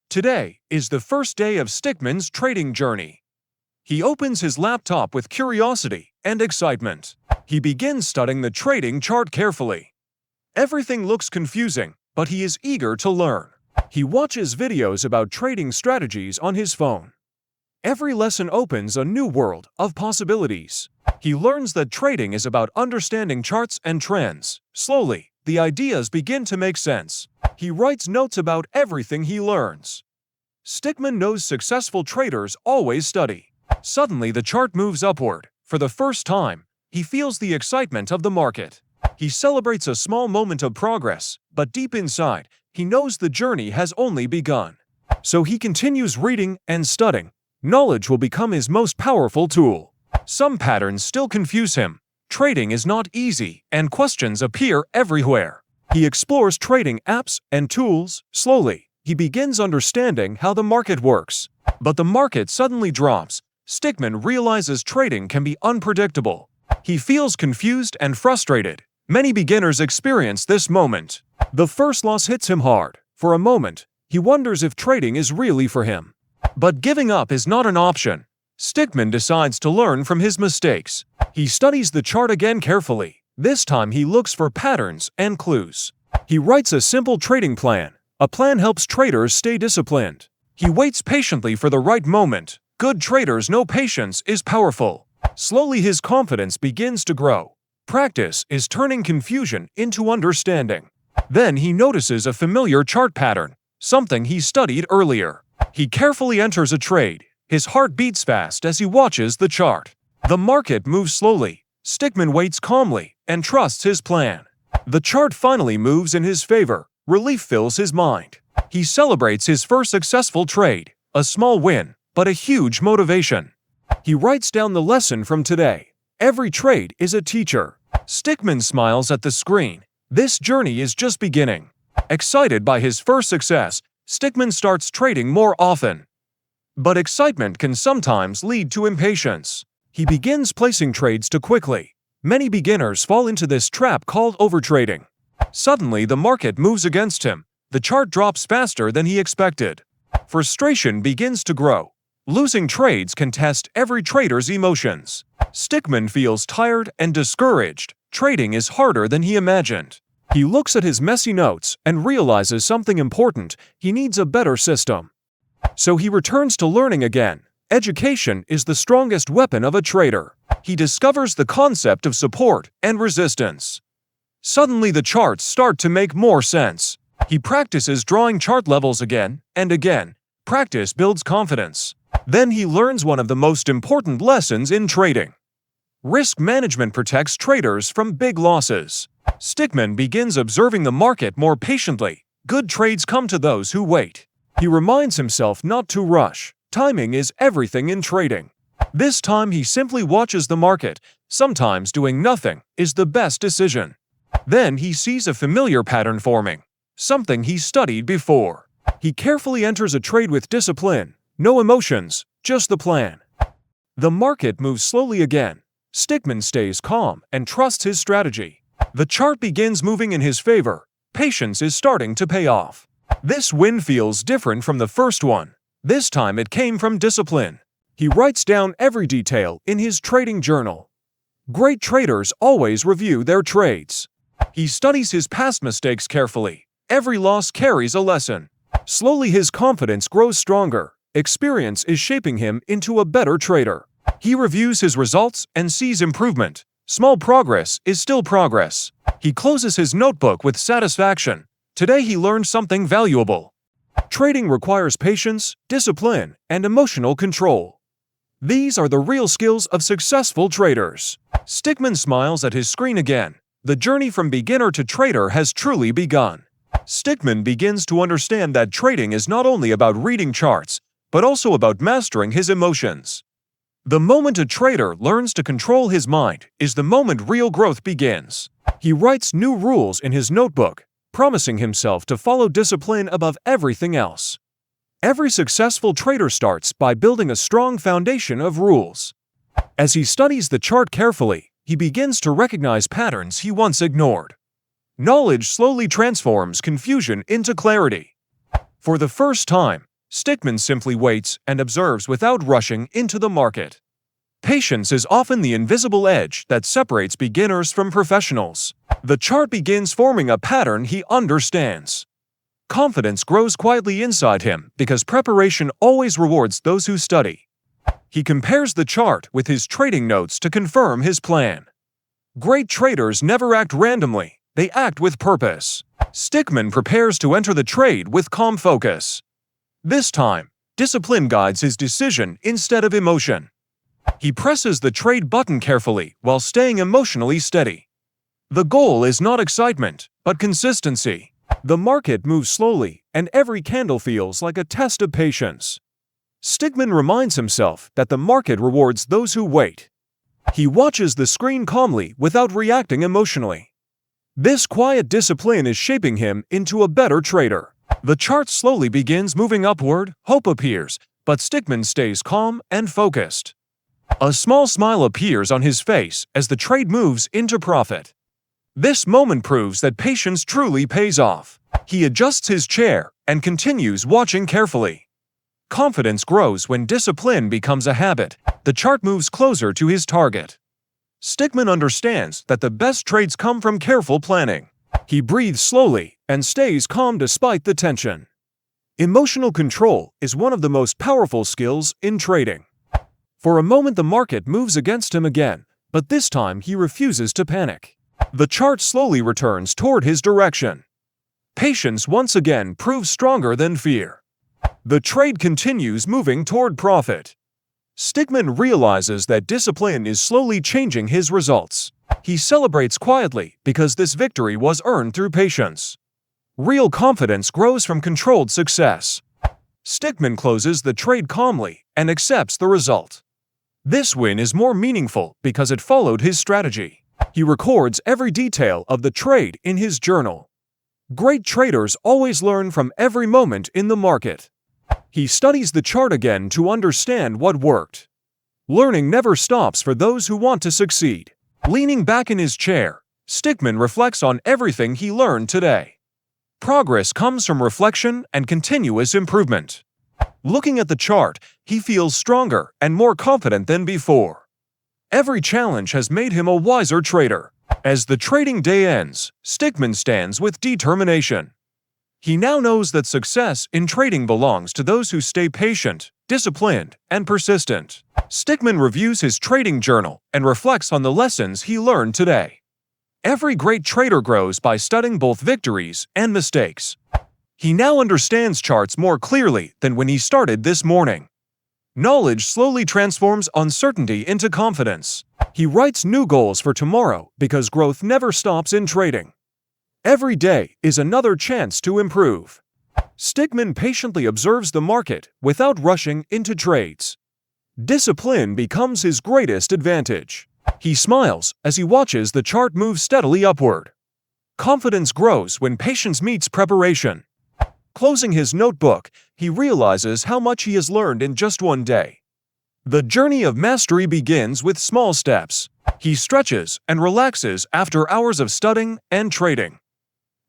Today is the first day of Stickman's trading journey. He opens his laptop with curiosity and excitement. He begins studying the trading chart carefully. Everything looks confusing, but he is eager to learn. He watches videos about trading strategies on his phone. Every lesson opens a new world of possibilities. He learns that trading is about understanding charts and trends. Slowly, the ideas begin to make sense. He writes notes about everything he learns. Stickman knows successful traders always study. Suddenly, the chart moves upward. For the first time, he feels the excitement of the market. He celebrates a small moment of progress, but deep inside, he knows the journey has only begun. So he continues reading and studying. Knowledge will become his most powerful tool. Some patterns still confuse him. Trading is not easy, and questions appear everywhere. He explores trading apps and tools. Slowly, he begins understanding how the market works. But the market suddenly drops. Stickman realizes trading can be unpredictable. He feels confused and frustrated. Many beginners experience this moment. The first loss hits him hard. For a moment, he wonders if trading is really for him. But giving up is not an option. Stickman decides to learn from his mistakes. He studies the chart again carefully. This time he looks for patterns and clues. He writes a simple trading plan. A plan helps traders stay disciplined. He waits patiently for the right moment. Good traders know patience is powerful. Slowly his confidence begins to grow. Practice is turning confusion into understanding. Then he notices a familiar chart pattern, something he studied earlier. He carefully enters a trade. His heart beats fast as he watches the chart. The market moves slowly. Stickman waits calmly and trusts his plan. The chart finally moves in his favor. Relief fills his mind. He celebrates his first successful trade, a small win, but a huge motivation. He writes down the lesson from today. Every trade is a teacher. Stickman smiles at the screen. This journey is just beginning. Excited by his first success, Stickman starts trading more often. But excitement can sometimes lead to impatience. He begins placing trades too quickly. Many beginners fall into this trap called overtrading. Suddenly, the market moves against him. The chart drops faster than he expected. Frustration begins to grow. Losing trades can test every trader's emotions. Stickman feels tired and discouraged. Trading is harder than he imagined. He looks at his messy notes and realizes something important. He needs a better system. So he returns to learning again. Education is the strongest weapon of a trader. He discovers the concept of support and resistance. Suddenly the charts start to make more sense. He practices drawing chart levels again and again. Practice builds confidence. Then he learns one of the most important lessons in trading. Risk management protects traders from big losses. Stickman begins observing the market more patiently. Good trades come to those who wait. He reminds himself not to rush. Timing is everything in trading. This time he simply watches the market. Sometimes doing nothing is the best decision. Then he sees a familiar pattern forming, something he studied before. He carefully enters a trade with discipline. No emotions, just the plan. The market moves slowly again. Stickman stays calm and trusts his strategy. The chart begins moving in his favor. Patience is starting to pay off. This win feels different from the first one. This time it came from discipline. He writes down every detail in his trading journal. Great traders always review their trades. He studies his past mistakes carefully. Every loss carries a lesson. Slowly his confidence grows stronger. Experience is shaping him into a better trader. He reviews his results and sees improvement. Small progress is still progress. He closes his notebook with satisfaction. Today he learned something valuable. Trading requires patience, discipline, and emotional control. These are the real skills of successful traders. Stickman smiles at his screen again. The journey from beginner to trader has truly begun. Stickman begins to understand that trading is not only about reading charts, but also about mastering his emotions. The moment a trader learns to control his mind is the moment real growth begins. He writes new rules in his notebook, promising himself to follow discipline above everything else. Every successful trader starts by building a strong foundation of rules. As he studies the chart carefully, he begins to recognize patterns he once ignored. Knowledge slowly transforms confusion into clarity. For the first time, Stickman simply waits and observes without rushing into the market. Patience is often the invisible edge that separates beginners from professionals. The chart begins forming a pattern he understands. Confidence grows quietly inside him because preparation always rewards those who study. He compares the chart with his trading notes to confirm his plan. Great traders never act randomly, they act with purpose. Stickman prepares to enter the trade with calm focus. This time, discipline guides his decision instead of emotion. He presses the trade button carefully while staying emotionally steady. The goal is not excitement, but consistency. The market moves slowly, and every candle feels like a test of patience. Stickman reminds himself that the market rewards those who wait. He watches the screen calmly without reacting emotionally. This quiet discipline is shaping him into a better trader. The chart slowly begins moving upward, hope appears, but Stickman stays calm and focused. A small smile appears on his face as the trade moves into profit. This moment proves that patience truly pays off. He adjusts his chair and continues watching carefully. Confidence grows when discipline becomes a habit. The chart moves closer to his target. Stickman understands that the best trades come from careful planning. He breathes slowly and stays calm despite the tension. Emotional control is one of the most powerful skills in trading. For a moment the market moves against him again, but this time he refuses to panic. The chart slowly returns toward his direction. Patience once again proves stronger than fear. The trade continues moving toward profit. Stickman realizes that discipline is slowly changing his results. He celebrates quietly because this victory was earned through patience. Real confidence grows from controlled success. Stickman closes the trade calmly and accepts the result. This win is more meaningful because it followed his strategy. He records every detail of the trade in his journal. Great traders always learn from every moment in the market. He studies the chart again to understand what worked. Learning never stops for those who want to succeed. Leaning back in his chair, Stickman reflects on everything he learned today. Progress comes from reflection and continuous improvement. Looking at the chart, he feels stronger and more confident than before. Every challenge has made him a wiser trader. As the trading day ends, Stickman stands with determination. He now knows that success in trading belongs to those who stay patient, disciplined, and persistent. Stickman reviews his trading journal and reflects on the lessons he learned today. Every great trader grows by studying both victories and mistakes. He now understands charts more clearly than when he started this morning. Knowledge slowly transforms uncertainty into confidence. He writes new goals for tomorrow because growth never stops in trading. Every day is another chance to improve. Stickman patiently observes the market without rushing into trades. Discipline becomes his greatest advantage. He smiles as he watches the chart move steadily upward. Confidence grows when patience meets preparation. Closing his notebook, he realizes how much he has learned in just one day. The journey of mastery begins with small steps. He stretches and relaxes after hours of studying and trading.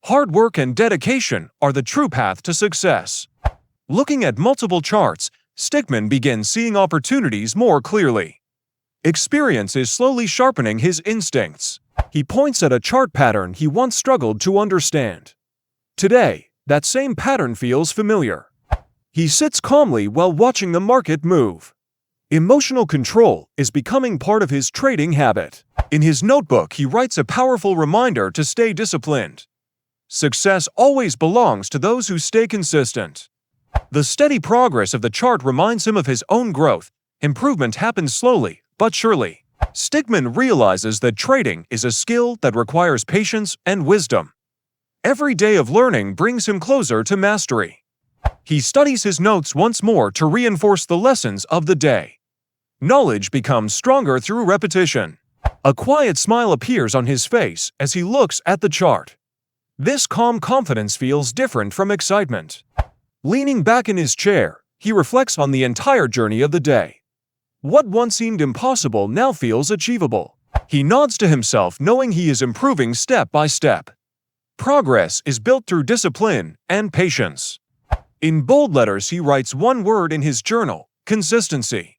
Hard work and dedication are the true path to success. Looking at multiple charts, Stickman begins seeing opportunities more clearly. Experience is slowly sharpening his instincts. He points at a chart pattern he once struggled to understand. Today, that same pattern feels familiar. He sits calmly while watching the market move. Emotional control is becoming part of his trading habit. In his notebook, he writes a powerful reminder to stay disciplined. Success always belongs to those who stay consistent. The steady progress of the chart reminds him of his own growth. Improvement happens slowly, but surely. Stickman realizes that trading is a skill that requires patience and wisdom. Every day of learning brings him closer to mastery. He studies his notes once more to reinforce the lessons of the day. Knowledge becomes stronger through repetition. A quiet smile appears on his face as he looks at the chart. This calm confidence feels different from excitement. Leaning back in his chair, he reflects on the entire journey of the day. What once seemed impossible now feels achievable. He nods to himself knowing he is improving step by step. Progress is built through discipline and patience. In bold letters, he writes one word in his journal: consistency.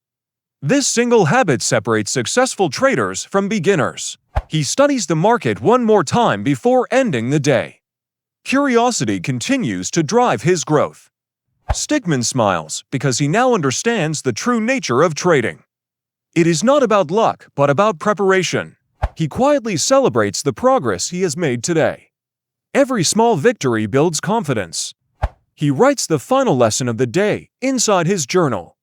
This single habit separates successful traders from beginners. He studies the market one more time before ending the day. Curiosity continues to drive his growth. Stickman smiles because he now understands the true nature of trading. It is not about luck, but about preparation. He quietly celebrates the progress he has made today. Every small victory builds confidence. He writes the final lesson of the day inside his journal.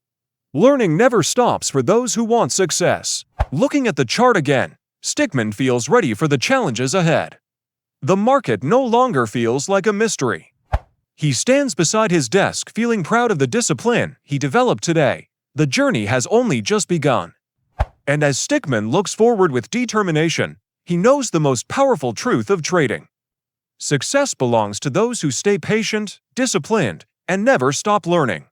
Learning never stops for those who want success. Looking at the chart again, Stickman feels ready for the challenges ahead. The market no longer feels like a mystery. He stands beside his desk feeling proud of the discipline he developed today. The journey has only just begun. And as Stickman looks forward with determination, he knows the most powerful truth of trading. Success belongs to those who stay patient, disciplined, and never stop learning.